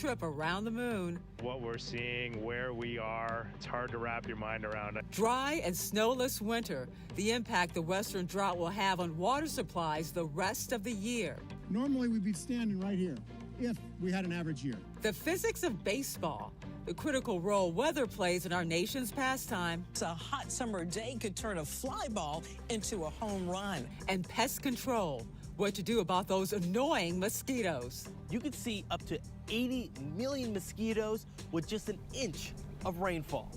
trip around the moon. What we're seeing, where we are, it's hard to wrap your mind around it. Dry and snowless winter, the impact the western drought will have on water supplies the rest of the year. Normally we'd be standing right here if we had an average year. The physics of baseball, the critical role weather plays in our nation's pastime. A hot summer day could turn a fly ball into a home run. And pest control, what to do about those annoying mosquitoes. You could see up to 80 million mosquitoes with just an inch of rainfall.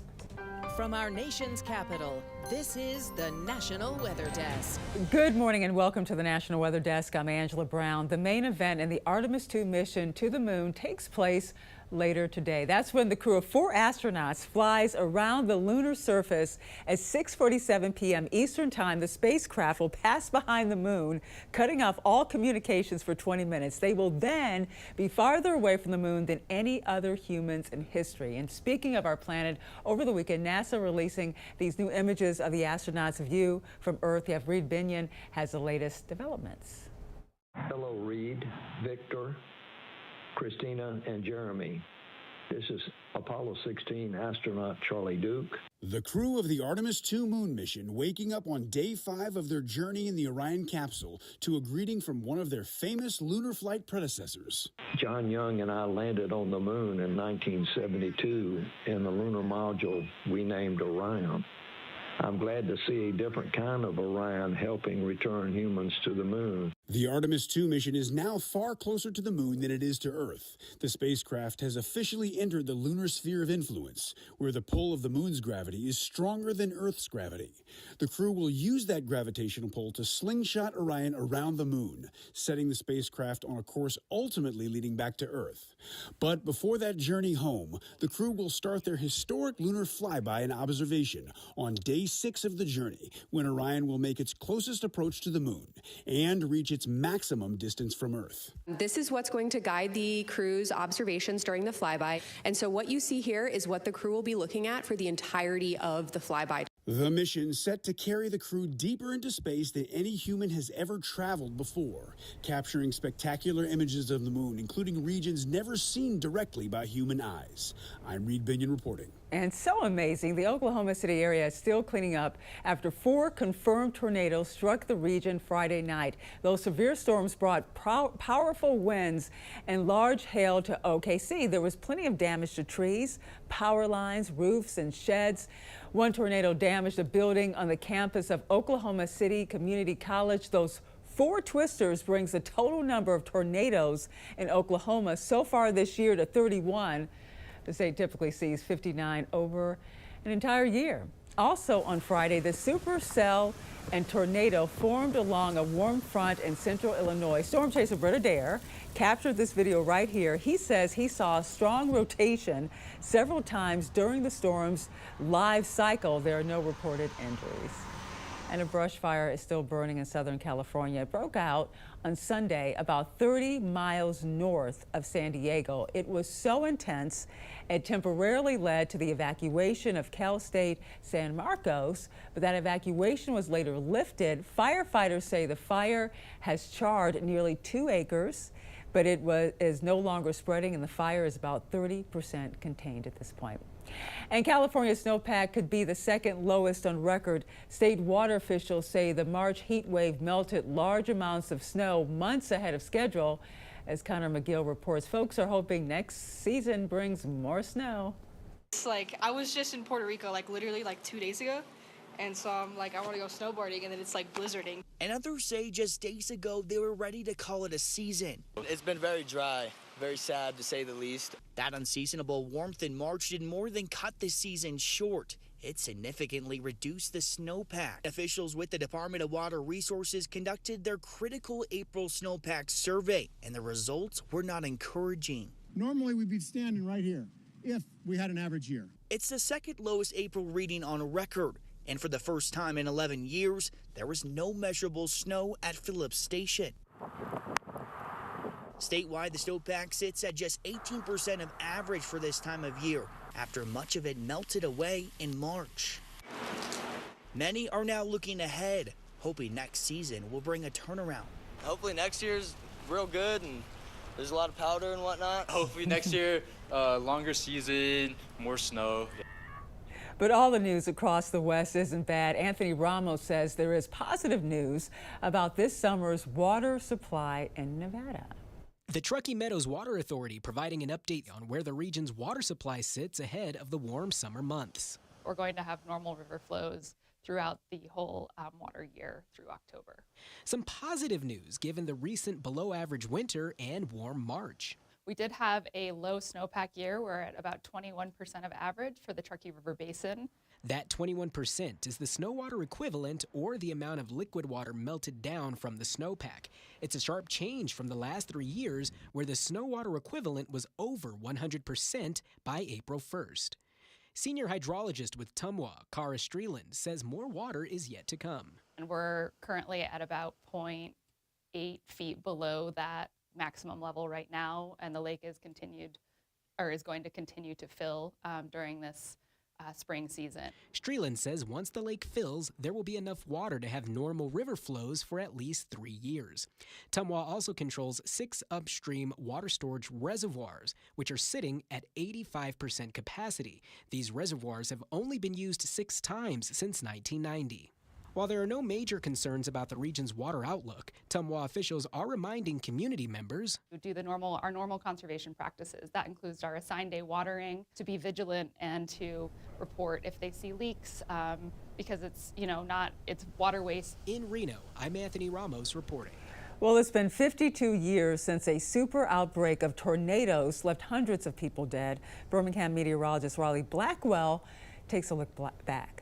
From our nation's capital, this is the National Weather Desk. Good morning and welcome to the National Weather Desk. I'm Angela Brown. The main event in the Artemis II mission to the moon takes place later today. That's when the crew of 4 astronauts flies around the lunar surface at 6:47 p.m. Eastern Time. The spacecraft will pass behind the moon, cutting off all communications for 20 minutes. They will then be farther away from the moon than any other humans in history. And speaking of our planet, over the weekend, NASA releasing these new images of the astronauts' view from Earth. You have Reed Binion has the latest developments. Hello, Reed, Victor, Christina, and Jeremy. This is Apollo 16 astronaut Charlie Duke. The crew of the Artemis II moon mission waking up on day 5 of their journey in the Orion capsule to a greeting from one of their famous lunar flight predecessors. John Young and I landed on the moon in 1972 in the lunar module we named Orion. I'm glad to see a different kind of Orion helping return humans to the moon. The Artemis II mission is now far closer to the moon than it is to Earth. The spacecraft has officially entered the lunar sphere of influence, where the pull of the moon's gravity is stronger than Earth's gravity. The crew will use that gravitational pull to slingshot Orion around the moon, setting the spacecraft on a course ultimately leading back to Earth. But before that journey home, the crew will start their historic lunar flyby and observation on day 6 of the journey, when Orion will make its closest approach to the moon and reach its maximum distance from Earth. This is what's going to guide the crew's observations during the flyby. And so what you see here is what the crew will be looking at for the entirety of the flyby. The mission set to carry the crew deeper into space than any human has ever traveled before, capturing spectacular images of the moon, including regions never seen directly by human eyes. I'm Reed Binion reporting. And so amazing, the Oklahoma City area is still cleaning up after 4 confirmed tornadoes struck the region Friday night. Those severe storms brought powerful winds and large hail to OKC. There was plenty of damage to trees, power lines, roofs, and sheds. One tornado damaged a building on the campus of Oklahoma City Community College. Those 4 twisters brings the total number of tornadoes in Oklahoma so far this year to 31. The state typically sees 59 over an entire year. Also on Friday, the supercell and tornado formed along a warm front in central Illinois. Storm chaser Britta Dare captured this video right here. He says he saw a strong rotation several times during the storm's live cycle. There are no reported injuries. And a brush fire is still burning in Southern California. It broke out on Sunday about 30 miles north of San Diego. It was so intense, it temporarily led to the evacuation of Cal State San Marcos, but that evacuation was later lifted. Firefighters say the fire has charred nearly 2 acres, but it is no longer spreading, and the fire is about 30% contained at this point. And California's snowpack could be the second lowest on record. State water officials say the March heat wave melted large amounts of snow months ahead of schedule. As Connor McGill reports, folks are hoping next season brings more snow. It's like I was just in Puerto Rico literally 2 days ago. And so I'm like, I want to go snowboarding, and then it's blizzarding. And others say just days ago they were ready to call it a season. It's been very dry, very sad to say the least. That unseasonable warmth in March did more than cut the season short. It significantly reduced the snowpack. Officials with the Department of Water Resources conducted their critical April snowpack survey, and the results were not encouraging. Normally we'd be standing right here if we had an average year. It's the second lowest April reading on record. And for the first time in 11 years, there was no measurable snow at Phillips Station. Statewide, the snowpack sits at just 18% of average for this time of year, after much of it melted away in March. Many are now looking ahead, hoping next season will bring a turnaround. Hopefully next year's real good and There's a lot of powder and whatnot. Hopefully next year, longer season, more snow. But all the news across the West isn't bad. Anthony Ramos says there is positive news about this summer's water supply in Nevada. The Truckee Meadows Water Authority providing an update on where the region's water supply sits ahead of the warm summer months. We're going to have normal river flows throughout the whole water year through October. Some positive news given the recent below-average winter and warm March. We did have a low snowpack year. We're at about 21% of average for the Truckee River Basin. That 21% is the snow water equivalent, or the amount of liquid water melted down from the snowpack. It's a sharp change from the last 3 years, where the snow water equivalent was over 100% by April 1st. Senior hydrologist with Tumwa, Cara Streeland, says more water is yet to come. And we're currently at about 0.8 feet below that maximum level right now, and the lake is going to continue to fill during this spring season. Streeland says once the lake fills, there will be enough water to have normal river flows for at least 3 years. Tumwa also controls 6 upstream water storage reservoirs, which are sitting at 85% capacity. These reservoirs have only been used 6 times since 1990. While there are no major concerns about the region's water outlook, Tumwa officials are reminding community members We do our normal conservation practices. That includes our assigned day watering, to be vigilant and to report if they see leaks, because it's water waste. In Reno, I'm Anthony Ramos reporting. Well, it's been 52 years since a super outbreak of tornadoes left hundreds of people dead. Birmingham meteorologist Raleigh Blackwell takes a look back.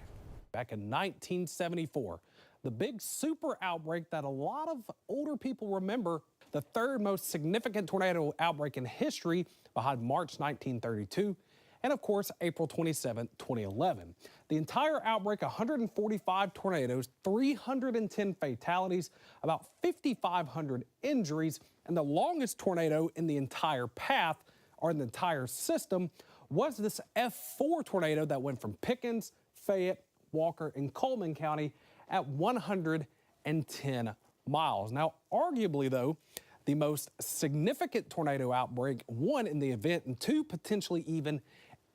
Back in 1974, the big super outbreak that a lot of older people remember, the third most significant tornado outbreak in history, behind March 1932, and of course, April 27, 2011. The entire outbreak, 145 tornadoes, 310 fatalities, about 5,500 injuries, and the longest tornado in the entire path, or in the entire system, was this F4 tornado that went from Pickens, Fayette, Walker, and Coleman County at 110 miles. Now, arguably, though, the most significant tornado outbreak, one in the event and two potentially even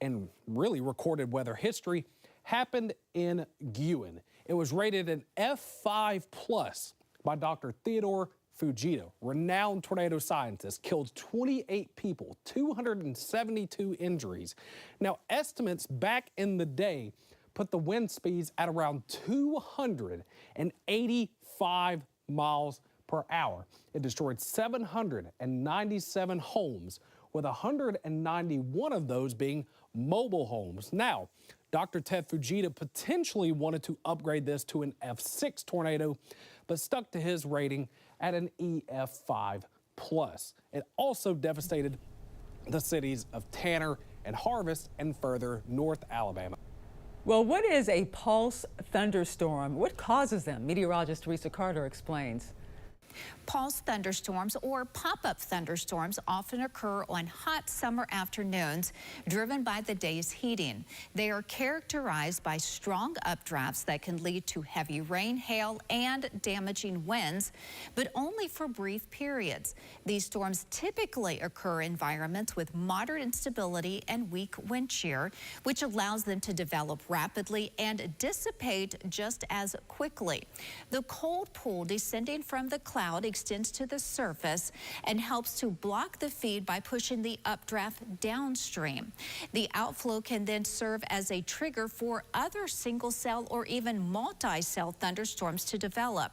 in really recorded weather history, happened in Guin. It was rated an F5 plus by Dr. Theodore Fujita, renowned tornado scientist, killed 28 people, 272 injuries. Now, estimates back in the day put the wind speeds at around 285 miles per hour. It destroyed 797 homes, with 191 of those being mobile homes. Now, Dr. Ted Fujita potentially wanted to upgrade this to an F6 tornado, but stuck to his rating at an EF5 plus. It also devastated the cities of Tanner and Harvest and further North Alabama. Well, what is a pulse thunderstorm? What causes them? Meteorologist Teresa Carter explains. Pulse thunderstorms, or pop-up thunderstorms, often occur on hot summer afternoons driven by the day's heating. They are characterized by strong updrafts that can lead to heavy rain, hail, and damaging winds, but only for brief periods. These storms typically occur in environments with moderate instability and weak wind shear, which allows them to develop rapidly and dissipate just as quickly. The cold pool descending from the cloud extends to the surface and helps to block the feed by pushing the updraft downstream. The outflow can then serve as a trigger for other single-cell or even multi-cell thunderstorms to develop.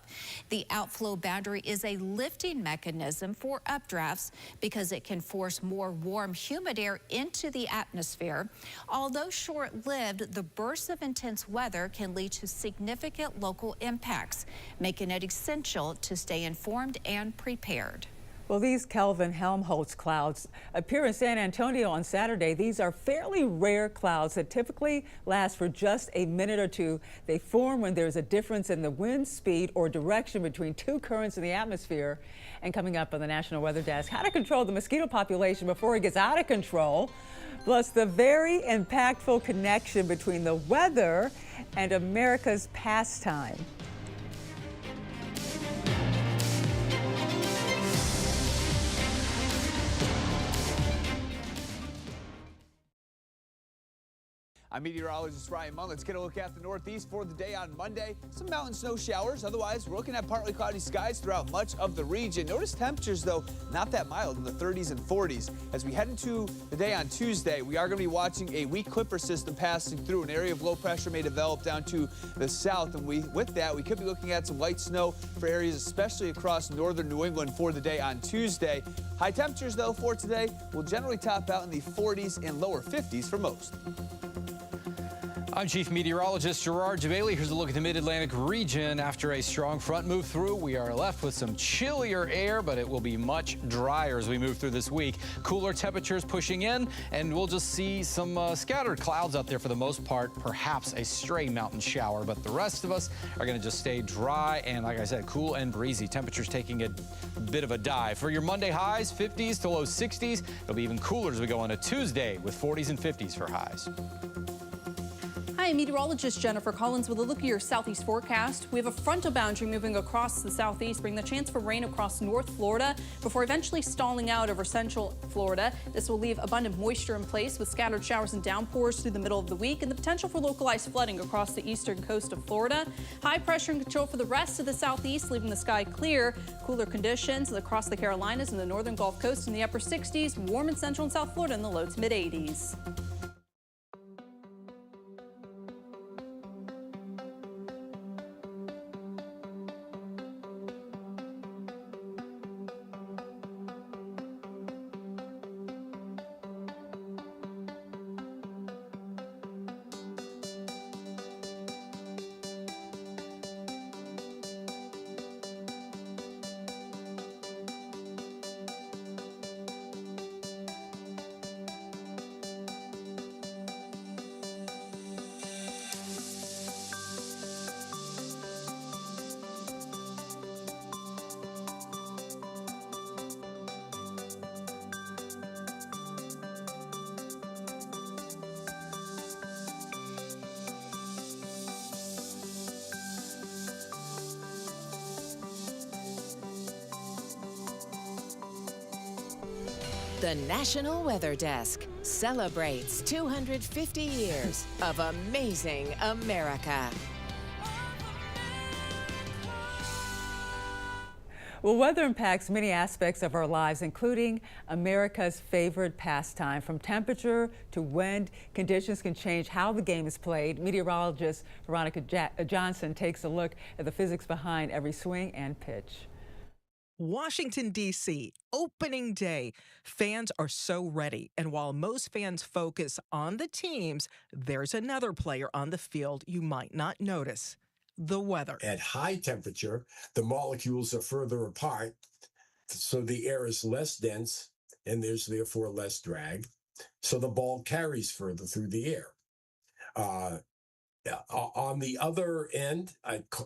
The outflow boundary is a lifting mechanism for updrafts because it can force more warm, humid air into the atmosphere. Although short-lived, the bursts of intense weather can lead to significant local impacts, making it essential to stay informed and prepared. Well, these Kelvin-Helmholtz clouds appear in San Antonio on Saturday. These are fairly rare clouds that typically last for just a minute or two. They form when there's a difference in the wind speed or direction between two currents in the atmosphere. And coming up on the National Weather Desk, how to control the mosquito population before it gets out of control, plus the very impactful connection between the weather and America's pastime. I'm meteorologist Ryan Munn. Let's get a look at the Northeast for the day on Monday. Some mountain snow showers. Otherwise, we're looking at partly cloudy skies throughout much of the region. Notice temperatures, though, not that mild in the 30s and 40s. As we head into the day on Tuesday, we are going to be watching a weak clipper system passing through. An area of low pressure may develop down to the south. And with that, we could be looking at some light snow for areas, especially across northern New England for the day on Tuesday. High temperatures, though, for today will generally top out in the 40s and lower 50s for most. I'm Chief Meteorologist Gerard Jabali. Here's a look at the Mid-Atlantic region. After a strong front move through, we are left with some chillier air, but it will be much drier as we move through this week. Cooler temperatures pushing in, and we'll just see some scattered clouds out there for the most part, perhaps a stray mountain shower, but the rest of us are going to just stay dry and, like I said, cool and breezy. Temperatures taking a bit of a dive. For your Monday highs, 50s to low 60s. It'll be even cooler as we go into Tuesday with 40s and 50s for highs. Hi, meteorologist Jennifer Collins with a look at your southeast forecast. We have a frontal boundary moving across the southeast, bringing the chance for rain across North Florida before eventually stalling out over central Florida. This will leave abundant moisture in place with scattered showers and downpours through the middle of the week and the potential for localized flooding across the eastern coast of Florida. High pressure and control for the rest of the southeast, leaving the sky clear. Cooler conditions across the Carolinas and the northern Gulf Coast in the upper 60s, warm in central and south Florida in the low to mid 80s. The National Weather Desk celebrates 250 years of amazing America. Well, weather impacts many aspects of our lives, including America's favorite pastime. From temperature to wind, conditions can change how the game is played. Meteorologist Veronica Johnson takes a look at the physics behind every swing and pitch. Washington, D.C., opening day. Fans are so ready. And while most fans focus on the teams, there's another player on the field you might not notice: the weather. At high temperature, the molecules are further apart, so the air is less dense, and there's therefore less drag. So the ball carries further through the air. On the other end,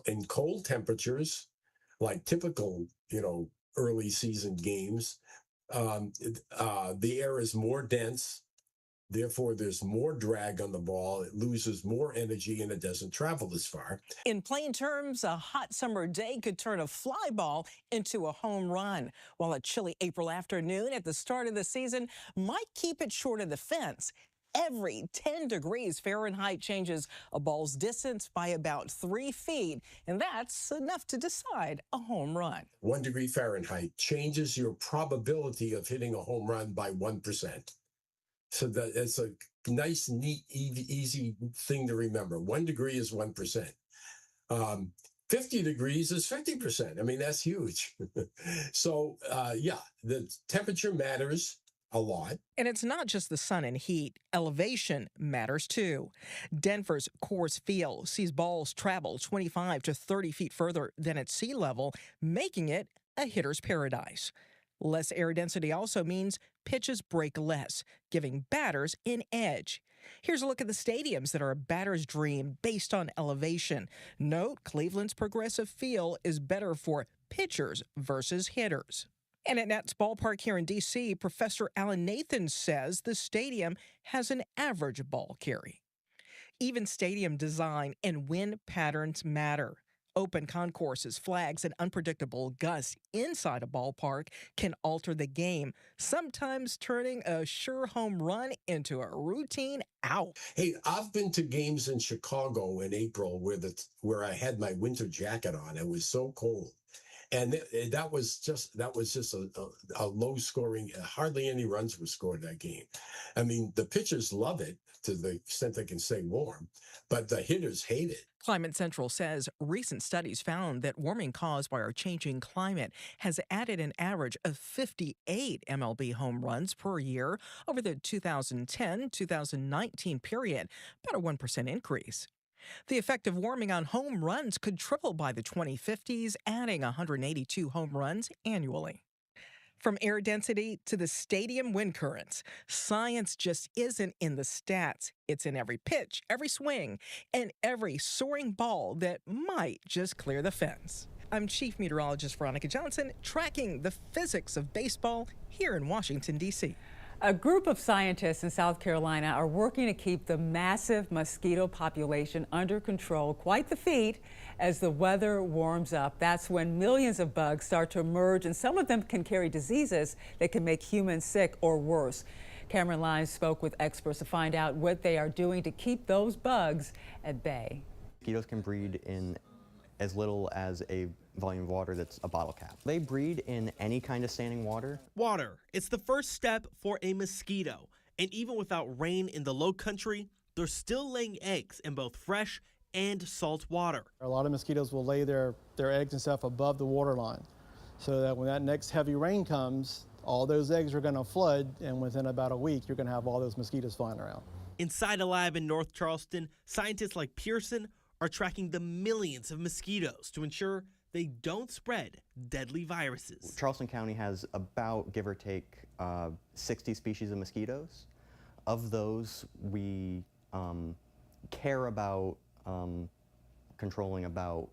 in cold temperatures, like typical, early season games, the air is more dense. Therefore, there's more drag on the ball. It loses more energy and it doesn't travel as far. In plain terms, a hot summer day could turn a fly ball into a home run, while a chilly April afternoon at the start of the season might keep it short of the fence. Every 10 degrees Fahrenheit changes a ball's distance by about 3 feet, and that's enough to decide a home run. 1 degree Fahrenheit changes your probability of hitting a home run by 1%. So that's a nice, neat, easy thing to remember. 1 degree is 1%. 50 degrees is 50%. I mean, that's huge. So, the temperature matters a lot. And it's not just the sun and heat. Elevation matters too. Denver's Coors Field sees balls travel 25 to 30 feet further than at sea level, making it a hitter's paradise. Less air density also means pitches break less, giving batters an edge. Here's a look at the stadiums that are a batter's dream based on elevation. Note, Cleveland's progressive feel is better for pitchers versus hitters. And at Nats Ballpark here in D.C., Professor Alan Nathan says the stadium has an average ball carry. Even stadium design and wind patterns matter. Open concourses, flags, and unpredictable gusts inside a ballpark can alter the game, sometimes turning a sure home run into a routine out. Hey, I've been to games in Chicago in April where I had my winter jacket on. It was so cold. And that was just a low scoring, hardly any runs were scored that game. I mean, the pitchers love it to the extent they can stay warm, but the hitters hate it. Climate Central says recent studies found that warming caused by our changing climate has added an average of 58 MLB home runs per year over the 2010-2019 period, about a 1% increase. The effect of warming on home runs could triple by the 2050s, adding 182 home runs annually. From air density to the stadium wind currents, science just isn't in the stats. It's in every pitch, every swing, and every soaring ball that might just clear the fence. I'm Chief Meteorologist Veronica Johnson, tracking the physics of baseball here in Washington, D.C. A group of scientists in South Carolina are working to keep the massive mosquito population under control. Quite the feat as the weather warms up. That's when millions of bugs start to emerge, and some of them can carry diseases that can make humans sick or worse. Cameron Lyons spoke with experts to find out what they are doing to keep those bugs at bay. Mosquitoes can breed in as little as a volume of water that's a bottle cap. They breed in any kind of standing water. Water. It's the first step for a mosquito. And even without rain in the low country, they're still laying eggs in both fresh and salt water. A lot of mosquitoes will lay their eggs and stuff above the water line, so that when that next heavy rain comes, all those eggs are going to flood, and within about a week, you're going to have all those mosquitoes flying around. Inside a lab in North Charleston, scientists like Pearson are tracking the millions of mosquitoes to ensure they don't spread deadly viruses. Charleston County has about, give or take, 60 species of mosquitoes. Of those, we care about controlling about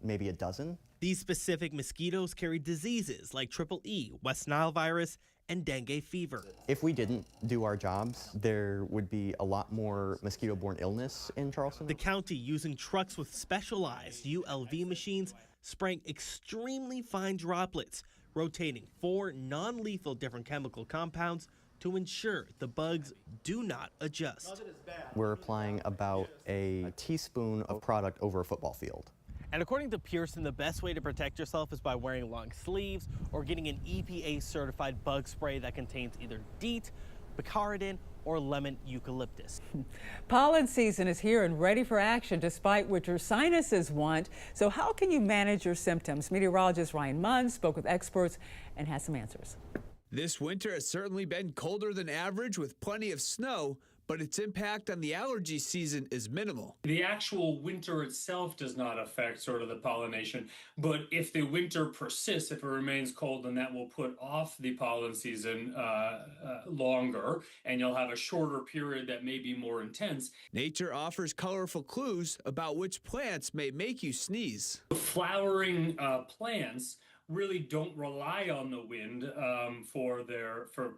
maybe a dozen. These specific mosquitoes carry diseases like Triple E, West Nile virus, and dengue fever. If we didn't do our jobs, there would be a lot more mosquito-borne illness in Charleston. The county using trucks with specialized ULV machines spraying extremely fine droplets, rotating 4 non-lethal different chemical compounds to ensure the bugs do not adjust. We're applying about a teaspoon of product over a football field. And according to Pearson, the best way to protect yourself is by wearing long sleeves or getting an EPA-certified bug spray that contains either DEET, picaridin, or lemon eucalyptus. Pollen season is here and ready for action despite what your sinuses want. So how can you manage your symptoms? Meteorologist Ryan Munn spoke with experts and has some answers. This winter has certainly been colder than average with plenty of snow, but its impact on the allergy season is minimal. The actual winter itself does not affect sort of the pollination, but if the winter persists, if it remains cold, then that will put off the pollen season longer, and you'll have a shorter period that may be more intense. Nature offers colorful clues about which plants may make you sneeze. Flowering plants really don't rely on the wind for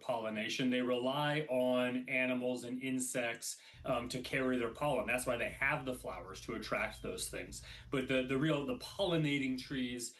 pollination. They rely on animals and insects to carry their pollen. That's why they have the flowers, to attract those things. But the pollinating trees,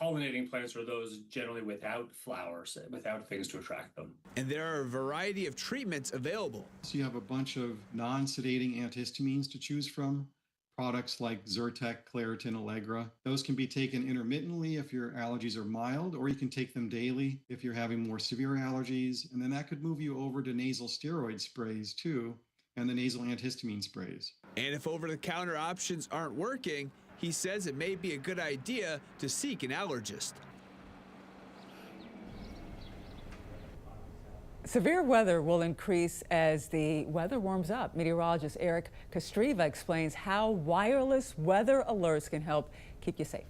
pollinating plants are those generally without flowers, without things to attract them. And there are a variety of treatments available. So you have a bunch of non-sedating antihistamines to choose from. Products like Zyrtec, Claritin, Allegra. Those can be taken intermittently if your allergies are mild, or you can take them daily if you're having more severe allergies. And then that could move you over to nasal steroid sprays too, and the nasal antihistamine sprays. And if over-the-counter options aren't working, he says it may be a good idea to seek an allergist. Severe weather will increase as the weather warms up. Meteorologist Eric Kostreva explains how wireless weather alerts can help keep you safe.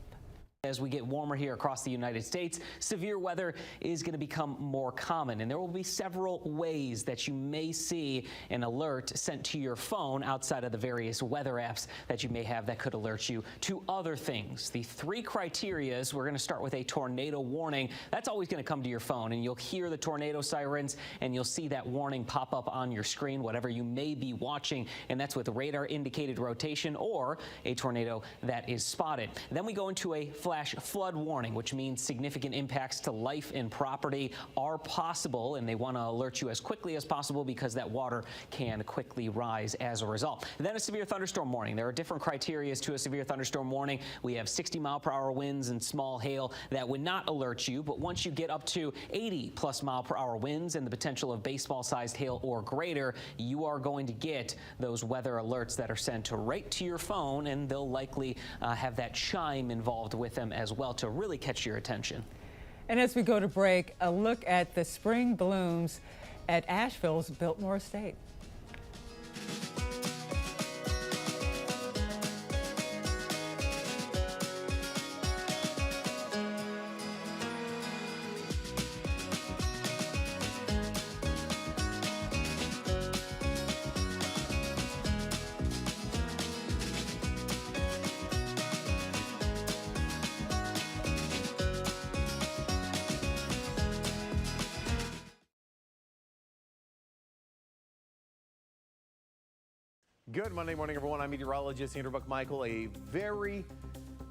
As we get warmer here across the United States, severe weather is going to become more common, and there will be several ways that you may see an alert sent to your phone outside of the various weather apps that you may have that could alert you to other things. The three criteria is we're going to start with a tornado warning. That's always going to come to your phone, and you'll hear the tornado sirens, and you'll see that warning pop up on your screen, whatever you may be watching, and that's with radar indicated rotation or a tornado that is spotted. Then we go into a flash flood warning, which means significant impacts to life and property are possible, and they want to alert you as quickly as possible because that water can quickly rise as a result. And then a severe thunderstorm warning. There are different criteria to a severe thunderstorm warning. We have 60-mile-per-hour winds and small hail that would not alert you, but once you get up to 80-plus-mile-per-hour winds and the potential of baseball-sized hail or greater, you are going to get those weather alerts that are sent right to your phone, and they'll likely have that chime involved with them as well to really catch your attention. And as we go to break, a look at the spring blooms at Asheville's Biltmore Estate. Good Monday morning, everyone. I'm meteorologist Andrew Buckmichael. A very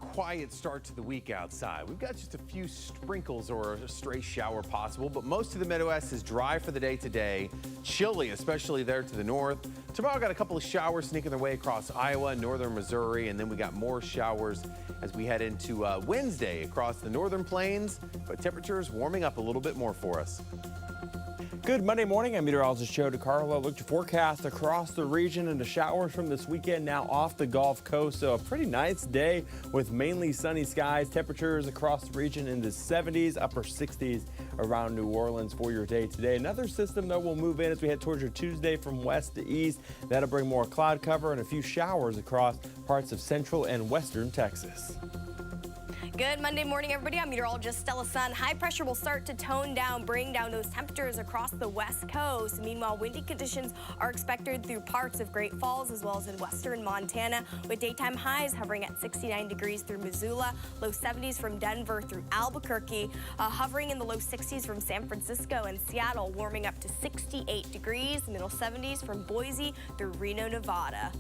quiet start to the week outside. We've got just a few sprinkles or a stray shower possible, but most of the Midwest is dry for the day today. Chilly, especially there to the north. Tomorrow got a couple of showers sneaking their way across Iowa, northern Missouri, and then we got more showers as we head into Wednesday across the northern plains, but temperatures warming up a little bit more for us. Good Monday morning. I'm meteorologist Joe DeCarlo. Look to forecast across the region and the showers from this weekend now off the Gulf Coast. So a pretty nice day with mainly sunny skies. Temperatures across the region in the 70s, upper 60s around New Orleans for your day today. Another system that will move in as we head towards your Tuesday from west to east. That'll bring more cloud cover and a few showers across parts of central and western Texas. Good Monday morning, everybody. I'm meteorologist Stella Sun. High pressure will start to tone down, bring down those temperatures across the west coast. Meanwhile, windy conditions are expected through parts of Great Falls as well as in western Montana, with daytime highs hovering at 69 degrees through Missoula, low 70s from Denver through Albuquerque, hovering in the low 60s from San Francisco and Seattle, warming up to 68 degrees, middle 70s from Boise through Reno, Nevada.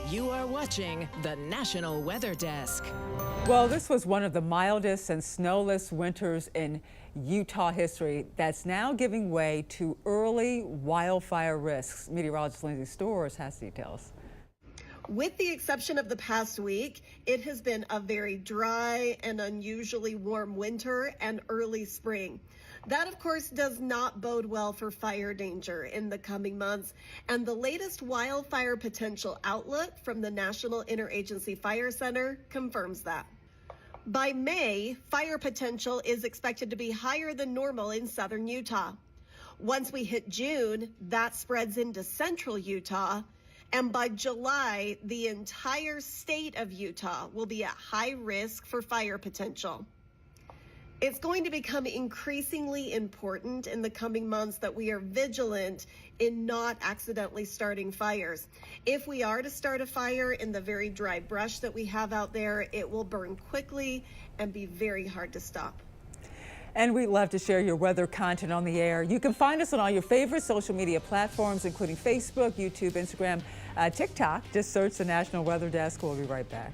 You are watching the National Weather Desk. Well, this was one of the mildest and snowless winters in Utah history that's now giving way to early wildfire risks. Meteorologist Lindsay Storrs has details. With the exception of the past week, it has been a very dry and unusually warm winter and early spring. That, of course, does not bode well for fire danger in the coming months. And the latest wildfire potential outlook from the National Interagency Fire Center confirms that. By May, fire potential is expected to be higher than normal in southern Utah. Once we hit June, that spreads into central Utah. And by July, the entire state of Utah will be at high risk for fire potential. It's going to become increasingly important in the coming months that we are vigilant in not accidentally starting fires. If we are to start a fire in the very dry brush that we have out there, it will burn quickly and be very hard to stop. And we'd love to share your weather content on the air. You can find us on all your favorite social media platforms, including Facebook, YouTube, Instagram, TikTok. Just search the National Weather Desk. We'll be right back.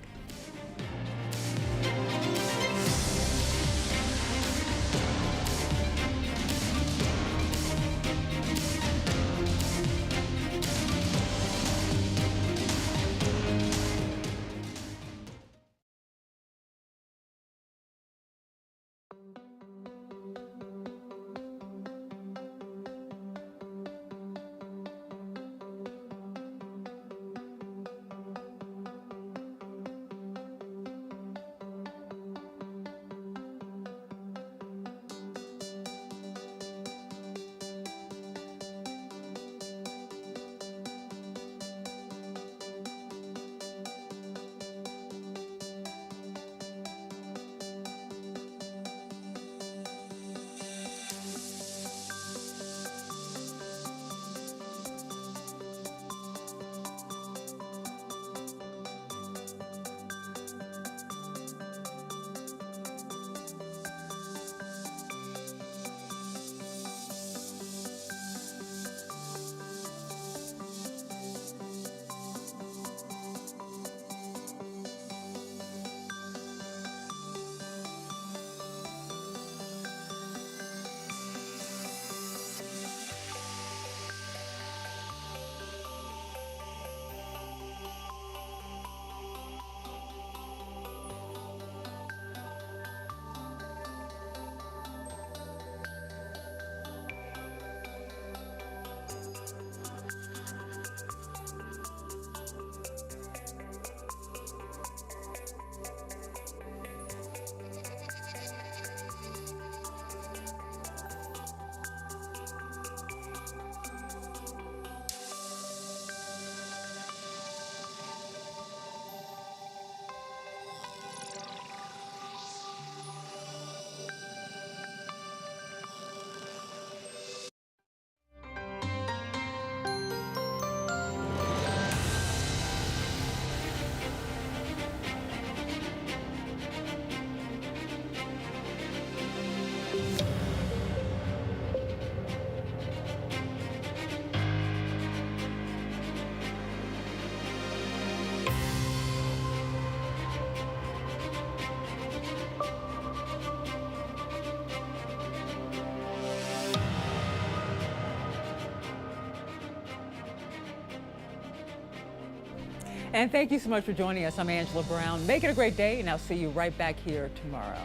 And thank you so much for joining us. I'm Angela Brown. Make it a great day, and I'll see you right back here tomorrow.